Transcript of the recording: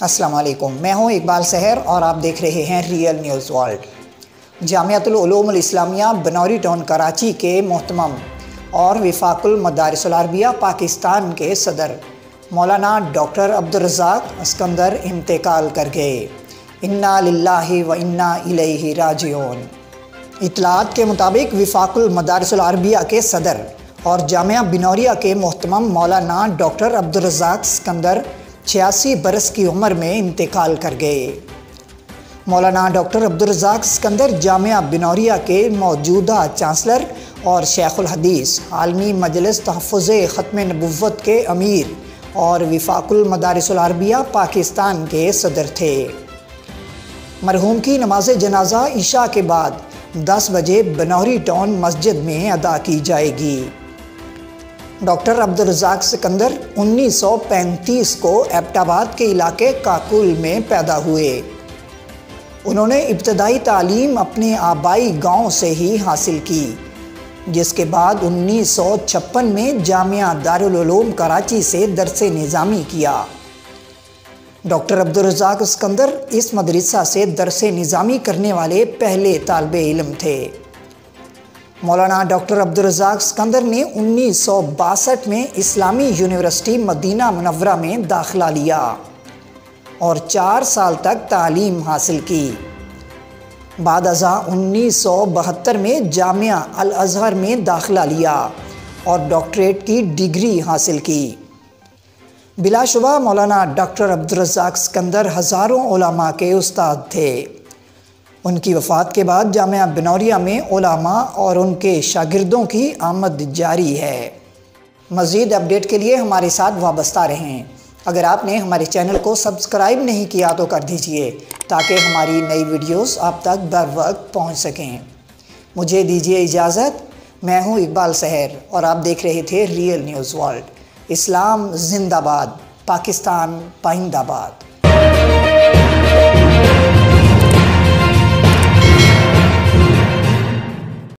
अस्सलाम वालेकुम, मैं हूं इकबाल सहर और आप देख रहे हैं real news world. Jamiatul Uloomul Islamia Banuri town Karachi के मोहतरम और वफाकुल मदारिसुल अरबिया पाकिस्तान के सदर मौलाना डॉक्टर अब्दुल रज़ाक अस्कंदर इंतकाल कर गए। इन्ना लिल्लाहि व इन्ना इलैहि राजिऊन। इतलात के मुताबिक वफाकुल मदारिसुल अरबिया के सदर और जामिया बनौरिया के मोहतरम मौलाना डॉक्टर अब्दुल रज़ाक अस्कंदर 86 बरस की उम्र में इंतकाल कर गए। मौलाना डॉक्टर अब्दुल रज़ाक अस्कंदर जामिया बनौरिया के मौजूदा चांसलर और शेखुल हदीस आलमी मजलिस तहफ़्फ़ुज़े ख़त्म नबुव्वत के अमीर और वफाकुल मदारिसुल अरबिया पाकिस्तान के सदर थे। मरहूम की नमाज जनाजा इशा के बाद 10 बजे बनौरी टाउन मस्जिद में अदा की जाएगी। डॉक्टर अब्दुल रज़ाक अस्कंदर 1935 को एबटाबाद के इलाके काकुल में पैदा हुए। उन्होंने इब्तदाई तालीम अपने आबाई गांव से ही हासिल की, जिसके बाद 1956 में जामिया दारुल उलूम कराची से दरसे निज़ामी किया। डॉक्टर अब्दुल रज़ाक अस्कंदर इस मदरसा से दरसे निज़ामी करने वाले पहले तालिबे इल्म थे। मौलाना डॉक्टर अब्दुल रज़ाक अस्कंदर ने 1962 में इस्लामी यूनिवर्सिटी मदीना मुनव्वरा में दाखिला लिया और 4 साल तक तालीम हासिल की। बाद अज़ा 1972 में जामिया अल अज़हर में दाखिला लिया और डॉक्टरेट की डिग्री हासिल की। बिलाशुबा मौलाना डॉक्टर अब्दुल रज़ाक अस्कंदर हज़ारों उलमा के उस्ताद थे। उनकी वफ़ात के बाद जामिया बनौरिया में उलमा और उनके शागिर्दों की आमद जारी है। मज़ीद अपडेट के लिए हमारे साथ वाबस्ता रहें। अगर आपने हमारे चैनल को सब्सक्राइब नहीं किया तो कर दीजिए ताकि हमारी नई वीडियोस आप तक बर वक्त पहुँच सकें। मुझे दीजिए इजाज़त। मैं हूँ इकबाल सहर और आप देख रहे थे रियल न्यूज़ वर्ल्ड। इस्लाम जिंदाबाद, पाकिस्तान पाइंदाबाद।